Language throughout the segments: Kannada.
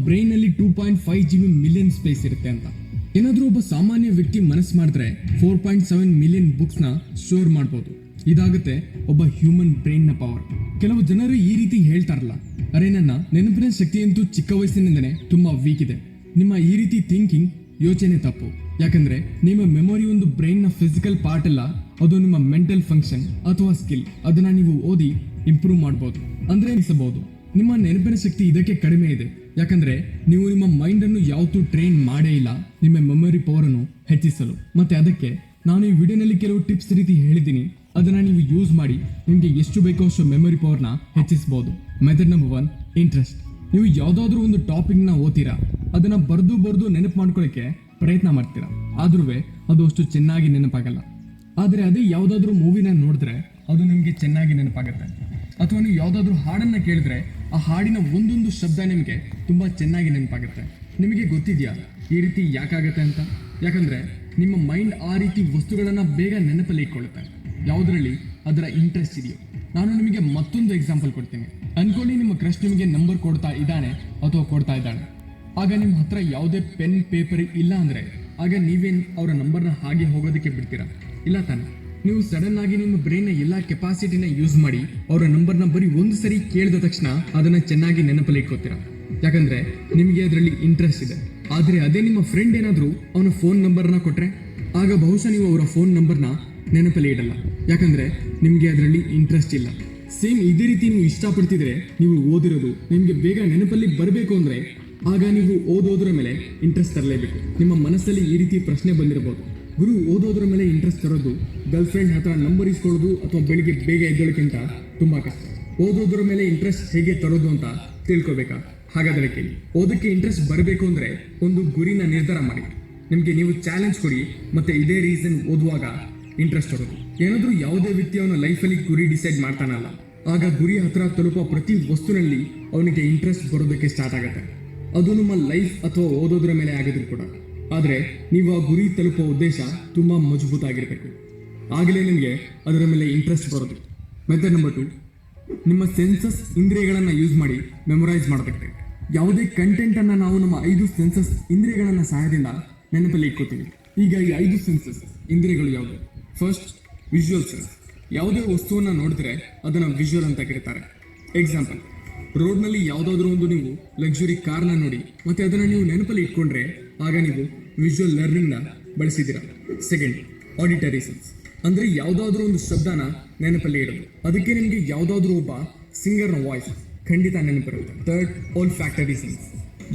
ಬ್ರೈನ್ ಅಲ್ಲಿ 2.5 GB ಮಿಲಿಯನ್ ಸ್ಪೇಸ್ ಇರುತ್ತೆ ಅಂತ. ಏನಾದ್ರೂ ಒಬ್ಬ ಸಾಮಾನ್ಯ ವ್ಯಕ್ತಿ ಮನಸ್ಸು ಮಾಡಿದ್ರೆ 4.7 ಮಿಲಿಯನ್ ಬುಕ್ಸ್ ನ ಸ್ಟೋರ್ ಮಾಡಬಹುದು. ಇದಾಗುತ್ತೆ ಒಬ್ಬ ಹ್ಯೂಮನ್ ಬ್ರೈನ್ ನ ಪವರ್. ಕೆಲವು ಜನರು ಈ ರೀತಿ ಹೇಳ್ತಾರಲ್ಲ, ಅರೆ ನನ್ನ ನೆನಪಿನ ಶಕ್ತಿ ಅಂತೂ ಚಿಕ್ಕ ವಯಸ್ಸಿನಿಂದನೇ ತುಂಬಾ ವೀಕ್ ಇದೆ. ನಿಮ್ಮ ಈ ರೀತಿ ಥಿಂಕಿಂಗ್ ಯೋಚನೆ ತಪ್ಪು. ಯಾಕಂದ್ರೆ ನಿಮ್ಮ ಮೆಮೊರಿ ಒಂದು ಬ್ರೈನ್ ನ ಫಿಸಿಕಲ್ ಪಾರ್ಟ್ ಅಲ್ಲ, ಅದು ನಿಮ್ಮ ಮೆಂಟಲ್ ಫಂಕ್ಷನ್ ಅಥವಾ ಸ್ಕಿಲ್. ಅದನ್ನ ನೀವು ಓದಿ ಇಂಪ್ರೂವ್ ಮಾಡಬಹುದು, ಅಂದ್ರೆ ಅನಿಸಬಹುದು. ನಿಮ್ಮ ನೆನಪಿನ ಶಕ್ತಿ ಇದಕ್ಕೆ ಕಡಿಮೆ ಇದೆ, ಯಾಕಂದ್ರೆ ನೀವು ನಿಮ್ಮ ಮೈಂಡ್ ಅನ್ನು ಯಾವತ್ತೂ ಟ್ರೈನ್ ಮಾಡೇ ಇಲ್ಲ ನಿಮ್ಮ ಮೆಮೊರಿ ಪವರ್ ಅನ್ನು ಹೆಚ್ಚಿಸಲು. ಮತ್ತೆ ಅದಕ್ಕೆ ನಾನು ಈ ವಿಡಿಯೋನಲ್ಲಿ ಕೆಲವು ಟಿಪ್ಸ್ ರೀತಿ ಹೇಳಿದ್ದೀನಿ, ಅದನ್ನ ನೀವು ಯೂಸ್ ಮಾಡಿ ನಿಮಗೆ ಎಷ್ಟು ಬೇಕೋ ಅಷ್ಟು ಮೆಮೊರಿ ಪವರ್ನ ಹೆಚ್ಚಿಸಬಹುದು. Method number 1, interest. ನೀವು ಯಾವುದಾದ್ರೂ ಒಂದು ಟಾಪಿಕ್ನ ಓದ್ತೀರಾ, ಅದನ್ನ ಬರೆದು ನೆನಪು ಮಾಡ್ಕೊಳ್ಳೋಕೆ ಪ್ರಯತ್ನ ಮಾಡ್ತೀರಾ, ಆದ್ರೂ ಅದು ಅಷ್ಟು ಚೆನ್ನಾಗಿ ನೆನಪಾಗಲ್ಲ. ಆದರೆ ಅದೇ ಯಾವುದಾದ್ರೂ ಮೂವಿನ ನೋಡಿದ್ರೆ ಅದು ನಿಮಗೆ ಚೆನ್ನಾಗಿ ನೆನಪಾಗುತ್ತೆ. ಅಥವಾ ನೀವು ಯಾವುದಾದ್ರೂ ಹಾಡನ್ನ ಕೇಳಿದ್ರೆ ಆ ಹಾಡಿನ ಒಂದೊಂದು ಶಬ್ದ ನಿಮಗೆ ತುಂಬಾ ಚೆನ್ನಾಗಿ ನೆನಪಾಗುತ್ತೆ. ನಿಮಗೆ ಗೊತ್ತಿದೆಯಾ ಈ ರೀತಿ ಯಾಕಾಗುತ್ತೆ ಅಂತ? ಯಾಕಂದ್ರೆ ನಿಮ್ಮ ಮೈಂಡ್ ಆ ರೀತಿ ವಸ್ತುಗಳನ್ನ ಬೇಗ ನೆನಪಲ್ಲಿ ಇಟ್ಕೊಳ್ಳುತ್ತೆ, ಯಾವುದರಲ್ಲಿ ಅದರ ಇಂಟ್ರೆಸ್ಟ್ ಇದೆಯೋ. ನಾನು ನಿಮಗೆ ಮತ್ತೊಂದು ಎಕ್ಸಾಂಪಲ್ ಕೊಡ್ತೀನಿ. ಅನ್ಕೊಳ್ಳಿ ನಿಮ್ಮ ಕ್ರಶ್ ನಿಮಗೆ ನಂಬರ್ ಕೊಡ್ತಾ ಇದ್ದಾನೆ ಅಥವಾ ಕೊಡ್ತಾ ಇದ್ದಾಳೆ. ಆಗ ನಿಮ್ಮ ಹತ್ರ ಯಾವುದೇ ಪೆನ್ ಪೇಪರ್ ಇಲ್ಲ ಅಂದ್ರೆ ಆಗ ನೀವೇನು ಅವರ ನಂಬರ್ನ ಹಾಗೆ ಹೋಗೋದಕ್ಕೆ ಬಿಡ್ತೀರಾ? ಇಲ್ಲ ತಾನೆ? ನೀವು ಸಡನ್ ಆಗಿ ನಿಮ್ಮ ಬ್ರೈನ್ನ ಎಲ್ಲ ಕೆಪಾಸಿಟಿನ ಯೂಸ್ ಮಾಡಿ ಅವರ ನಂಬರ್ನ ಬರೀ ಒಂದು ಸರಿ ಕೇಳಿದ ತಕ್ಷಣ ಅದನ್ನ ಚೆನ್ನಾಗಿ ನೆನಪಲ್ಲಿ ಇಟ್ಕೋತೀರಾ, ಯಾಕಂದ್ರೆ ನಿಮಗೆ ಅದರಲ್ಲಿ ಇಂಟ್ರೆಸ್ಟ್ ಇದೆ. ಆದ್ರೆ ಅದೇ ನಿಮ್ಮ ಫ್ರೆಂಡ್ ಏನಾದರೂ ಅವನ ಫೋನ್ ನಂಬರ್ನ ಕೊಟ್ರೆ ಆಗ ಬಹುಶಃ ನೀವು ಅವರ ಫೋನ್ ನಂಬರ್ನ ನೆನಪಲ್ಲಿ ಇಡಲ್ಲ, ಯಾಕಂದ್ರೆ ನಿಮಗೆ ಅದರಲ್ಲಿ ಇಂಟ್ರೆಸ್ಟ್ ಇಲ್ಲ. ಸೇಮ್ ಇದೇ ರೀತಿ ನೀವು ಇಷ್ಟಪಡ್ತಿದ್ರೆ ನೀವು ಓದಿರೋದು ನಿಮಗೆ ಬೇಗ ನೆನಪಲ್ಲಿ ಬರಬೇಕು ಅಂದ್ರೆ ಆಗ ನೀವು ಓದೋದ್ರ ಮೇಲೆ ಇಂಟ್ರೆಸ್ಟ್ ತರಲೇಬೇಕು. ನಿಮ್ಮ ಮನಸ್ಸಲ್ಲಿ ಈ ರೀತಿ ಪ್ರಶ್ನೆ ಬಂದಿರಬಹುದು, ಗುರು ಓದೋದ್ರ ಮೇಲೆ ಇಂಟ್ರೆಸ್ಟ್ ತರೋದು ಗರ್ಲ್ ಫ್ರೆಂಡ್ ಹತ್ರ ನಂಬರ್ ಇಸ್ಕೊಳ್ಳೋದು ಅಥವಾ ಬೆಳಿಗ್ಗೆ ಬೇಗ ಎದ್ದೋಳಕ್ಕಿಂತ ತುಂಬಾ ಕಷ್ಟ. ಓದೋದ್ರ ಮೇಲೆ ಇಂಟ್ರೆಸ್ಟ್ ಹೇಗೆ ತರೋದು ಅಂತ ತಿಳ್ಕೊಬೇಕಾ? ಹಾಗಾದ್ರೆ ಕೇಳಿ. ಓದಕ್ಕೆ ಇಂಟ್ರೆಸ್ಟ್ ಬರಬೇಕು ಅಂದ್ರೆ ಒಂದು ಗುರಿನ ನಿರ್ಧಾರ ಮಾಡಿ, ನಿಮಗೆ ನೀವು ಚಾಲೆಂಜ್ ಕೊಡಿ, ಮತ್ತೆ ಇದೇ ರೀಸನ್ ಓದುವಾಗ ಇಂಟ್ರೆಸ್ಟ್ ತರೋದು. ಏನಾದ್ರೂ ಯಾವುದೇ ವ್ಯಕ್ತಿ ಅವನ ಲೈಫಲ್ಲಿ ಗುರಿ ಡಿಸೈಡ್ ಮಾಡ್ತಾನಲ್ಲ, ಆಗ ಗುರಿ ಹತ್ರ ತಲುಪೋ ಪ್ರತಿ ವಸ್ತುನಲ್ಲಿ ಅವನಿಗೆ ಇಂಟ್ರೆಸ್ಟ್ ಬರೋದಕ್ಕೆ ಸ್ಟಾರ್ಟ್ ಆಗುತ್ತೆ. ಅದು ನಮ್ಮ ಲೈಫ್ ಅಥವಾ ಓದೋದ್ರ ಮೇಲೆ ಆಗಿದ್ರು ಕೂಡ. ಆದರೆ ನೀವು ಆ ಗುರಿ ತಲುಪೋ ಉದ್ದೇಶ ತುಂಬಾ ಮಜಬೂತಾಗಿರ್ಬೇಕು, ಆಗಲೇ ನಿಮಗೆ ಅದರ ಮೇಲೆ ಇಂಟ್ರೆಸ್ಟ್ ಬರೋದು. ಮೆಥಡ್ ನಂಬರ್ 2, ನಿಮ್ಮ ಸೆನ್ಸಸ್ ಇಂದ್ರಿಯಗಳನ್ನು ಯೂಸ್ ಮಾಡಿ ಮೆಮೊರೈಸ್ ಮಾಡಬೇಕು. ಯಾವುದೇ ಕಂಟೆಂಟ್ ಅನ್ನ ನಾವು ನಮ್ಮ 5 ಸೆನ್ಸಸ್ ಇಂದ್ರಿಯಗಳನ್ನ ಸಹಾಯದಿಂದ ನೆನಪಲ್ಲಿ ಇಟ್ಕೋತೀವಿ. ಈಗ ಈ 5 ಸೆನ್ಸಸ್ ಇಂದ್ರಿಯಗಳು ಯಾವುವು? First, visual sense. ಯಾವುದೇ ವಸ್ತುವನ್ನ ನೋಡಿದ್ರೆ ಅದನ್ನ ವಿಜುವಲ್ ಅಂತ ಕರೀತಾರೆ. ಎಕ್ಸಾಂಪಲ್, ರೋಡ್ನಲ್ಲಿ ಯಾವುದಾದ್ರೂ ಒಂದು ನೀವು ಲಕ್ಸುರಿ ಕಾರ್ನ ನೋಡಿ ಮತ್ತೆ ಅದನ್ನ ನೀವು ನೆನಪಲ್ಲಿ ಇಟ್ಕೊಂಡ್ರೆ ಆಗ ನೀವು ವಿಜುವಲ್ ಲರ್ನಿಂಗ್ನ ಬಳಸಿದ್ದೀರಾ. Second, auditory sense. ಅಂದ್ರೆ ಯಾವುದಾದ್ರೂ ಒಂದು ಶಬ್ದನ ನೆನಪಲ್ಲಿ ಇಡೋದು, ಅದಕ್ಕೆ ನಿಮಗೆ ಯಾವುದಾದ್ರೂ ಒಬ್ಬ ಸಿಂಗರ್ನ ವಾಯ್ಸ್ ಖಂಡಿತ ನೆನಪಿರುತ್ತೆ. Third, olfactory sense.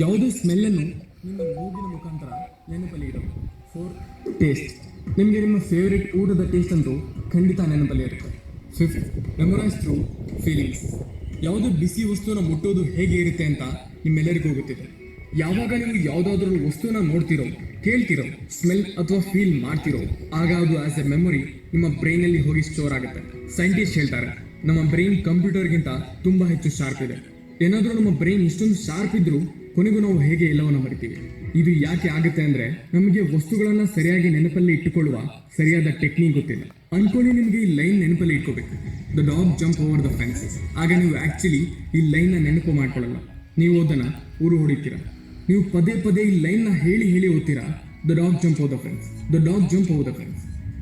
ಯಾವುದೋ ಸ್ಮೆಲ್ಲನ್ನು ನಿಮ್ಮ ಮೂಗಿನ ಮುಖಾಂತರ ನೆನಪಲ್ಲಿ ಇಡೋದು. Fourth, taste. ನಿಮಗೆ ನಿಮ್ಮ ಫೇವರೇಟ್ ಊಟದ ಟೇಸ್ಟ್ ಅಂತೂ ಖಂಡಿತ ನೆನಪಲ್ಲಿ ಇರುತ್ತೆ. Fifth, memorise through feelings. ಯಾವುದೋ ಬಿಸಿ ವಸ್ತುನ ಮುಟ್ಟೋದು ಹೇಗೆ ಇರುತ್ತೆ ಅಂತ ನಿಮ್ಮೆಲ್ಲರಿಗೂ ಗೊತ್ತಿದೆ. ಯಾವಾಗ ನೀವು ಯಾವುದಾದ್ರೂ ವಸ್ತುನ ನೋಡ್ತಿರೋ, ಕೇಳ್ತಿರೋ, ಸ್ಮೆಲ್ ಅಥವಾ ಫೀಲ್ ಮಾಡ್ತಿರೋ ಆಗ ಅದು ಆಸ್ ಎ ಮೆಮೊರಿ ನಿಮ್ಮ ಬ್ರೈನಲ್ಲಿ ಹೋಗಿ ಸ್ಟೋರ್ ಆಗುತ್ತೆ. ಸೈಂಟಿಸ್ಟ್ ಹೇಳ್ತಾರೆ, ನಮ್ಮ ಬ್ರೈನ್ ಕಂಪ್ಯೂಟರ್ಗಿಂತ ತುಂಬಾ ಹೆಚ್ಚು ಶಾರ್ಪ್ ಇದೆ. ಏನಾದರೂ ನಮ್ಮ ಬ್ರೈನ್ ಇಷ್ಟೊಂದು ಶಾರ್ಪ್ ಇದ್ರೂ ಕೊನೆಗೂ ನಾವು ಹೇಗೆ ಎಲ್ಲವನ್ನ ಮರಿತೀವಿ. ಇದು ಯಾಕೆ ಆಗುತ್ತೆ ಅಂದ್ರೆ ನಮಗೆ ವಸ್ತುಗಳನ್ನ ಸರಿಯಾಗಿ ನೆನಪಲ್ಲಿ ಇಟ್ಟುಕೊಳ್ಳುವ ಸರಿಯಾದ ಟೆಕ್ನಿಕ್ ಗೊತ್ತಿಲ್ಲ. ಅನ್ಕೊಳ್ಳಿ ನಿಮಗೆ ಈ ಲೈನ್ ನೆನಪಲ್ಲಿ ಇಟ್ಕೋಬೇಕು, the dog jump over the fences. ಆಗ ನೀವು ಆಕ್ಚುಲಿ ಈ ಲೈನ್ನ ನೆನಪು ಮಾಡ್ಕೊಳ್ಳಲ್ಲ, ನೀವು ಅದನ್ನ ಊರು ಹೊಡಿತೀರಾ. ನೀವು ಪದೇ ಪದೇ ಈ ಲೈನ್ನ ಹೇಳಿ ಓದ್ತೀರಾ, the dog jump over the fence, the dog jump over the fence.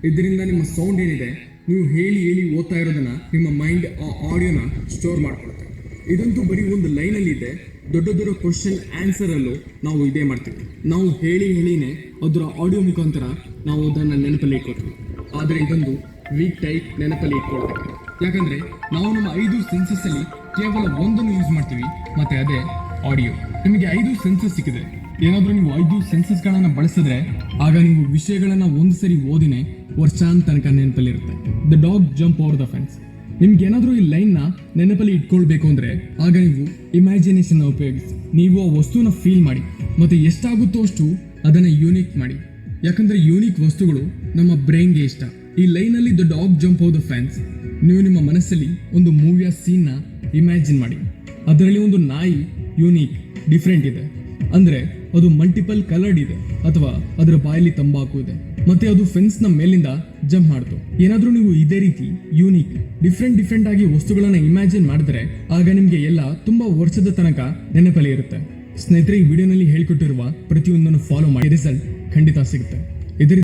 ಇದರಿಂದ ನಿಮ್ಮ ಸೌಂಡ್ ಏನಿದೆ ನೀವು ಹೇಳಿ ಓದ್ತಾ ಇರೋದನ್ನ ನಿಮ್ಮ ಮೈಂಡ್ ಆ ಆಡಿಯೋನ ಸ್ಟೋರ್ ಮಾಡ್ಕೊಳುತ್ತೆ. ಇದಂತೂ ಬರೀ ಒಂದು ಲೈನಲ್ಲಿ ಇದೆ. ದೊಡ್ಡ ಕ್ವಶನ್ ಆನ್ಸರ್ ಅಲ್ಲೂ ನಾವು ಇದೇ ಮಾಡ್ತೀವಿ. ನಾವು ಹೇಳಿನೇ ಅದರ ಆಡಿಯೋ ಮುಖಾಂತರ ನಾವು ಅದನ್ನ ನೆನಪಲ್ಲಿ ಇಟ್ಕೊಳ್ತೀವಿ. ಆದರೆ ಇದೊಂದು ವೀಕ್ ಟೈಪ್ ನೆನಪಲ್ಲಿ ಇಟ್ಕೊಳ್ತೀವಿ, ಯಾಕಂದ್ರೆ ನಾವು ನಮ್ಮ 5 ಸೆನ್ಸಸ್ ಅಲ್ಲಿ ಕೇವಲ ಒಂದನ್ನು ಯೂಸ್ ಮಾಡ್ತೀವಿ, ಮತ್ತೆ ಅದೇ ಆಡಿಯೋ. ನಿಮಗೆ 5 ಸೆನ್ಸಸ್ ಸಿಕ್ಕಿದೆ. ಏನಾದ್ರೂ ನೀವು 5 ಸೆನ್ಸಸ್ಗಳನ್ನ ಬಳಸಿದ್ರೆ ಆಗ ನೀವು ವಿಷಯಗಳನ್ನ ಒಂದು ಸರಿ ಓದಿನೇ ವರ್ಷಾಂತ ತನಕ ನೆನಪಲ್ಲಿರುತ್ತೆ. The dog jump over the fence. ನಿಮ್ಗೆ ಏನಾದ್ರೂ ಈ ಲೈನ್ನ ನೆನಪಲ್ಲಿ ಇಟ್ಕೊಳ್ಬೇಕು ಅಂದ್ರೆ ಆಗ ನೀವು ಇಮ್ಯಾಜಿನೇಷನ್ ಉಪಯೋಗಿಸಿ ನೀವು ಆ ವಸ್ತುನ ಫೀಲ್ ಮಾಡಿ, ಮತ್ತೆ ಎಷ್ಟಾಗುತ್ತೋ ಅಷ್ಟು ಅದನ್ನ ಯೂನಿಕ್ ಮಾಡಿ. ಯಾಕಂದ್ರೆ ಯೂನಿಕ್ ವಸ್ತುಗಳು ನಮ್ಮ ಬ್ರೈನ್ಗೆ ಇಷ್ಟ. ಈ ಲೈನಲ್ಲಿ the dog jump over the fence, ನೀವು ನಿಮ್ಮ ಮನಸ್ಸಲ್ಲಿ ಒಂದು ಮೂವಿಯ ಸೀನ್ನ ಇಮ್ಯಾಜಿನ್ ಮಾಡಿ. ಅದರಲ್ಲಿ ಒಂದು ನಾಯಿ ಯೂನಿಕ್ ಡಿಫ್ರೆಂಟ್ ಇದೆ, ಅಂದ್ರೆ ಅದು ಮಲ್ಟಿಪಲ್ ಕಲರ್ಡ್ ಇದೆ, ಅಥವಾ ಅದರ ಬಾಯಲ್ಲಿ ತಂಬಾಕು ಇದೆ, ಮತ್ತೆ ಅದು ಫೆನ್ಸ್ ನ ಮೇಲಿಂದ ಜಂಪ್ ಮಾಡ್ತು. ಏನಾದ್ರೂ ನೀವು ಇದೇ ರೀತಿ ಯೂನಿಕ್ ಡಿಫ್ರೆಂಟ್ ಆಗಿ ವಸ್ತುಗಳನ್ನ ಇಮ್ಯಾಜಿನ್ ಮಾಡಿದ್ರೆ ಆಗ ನಿಮ್ಗೆ ಎಲ್ಲ ತುಂಬಾ ವರ್ಷದ ತನಕ ನೆನಪಲ್ಲಿ ಇರುತ್ತೆ. ಸ್ನೇಹಿತರೆ, ಈ ವಿಡಿಯೋನಲ್ಲಿ ಹೇಳಿಕೊಟ್ಟಿರುವ ಪ್ರತಿಯೊಂದನ್ನು ಫಾಲೋ ಮಾಡಿ ರಿಸಲ್ಟ್ ಖಂಡಿತ ಸಿಗುತ್ತೆ. ಇದರಿಂದ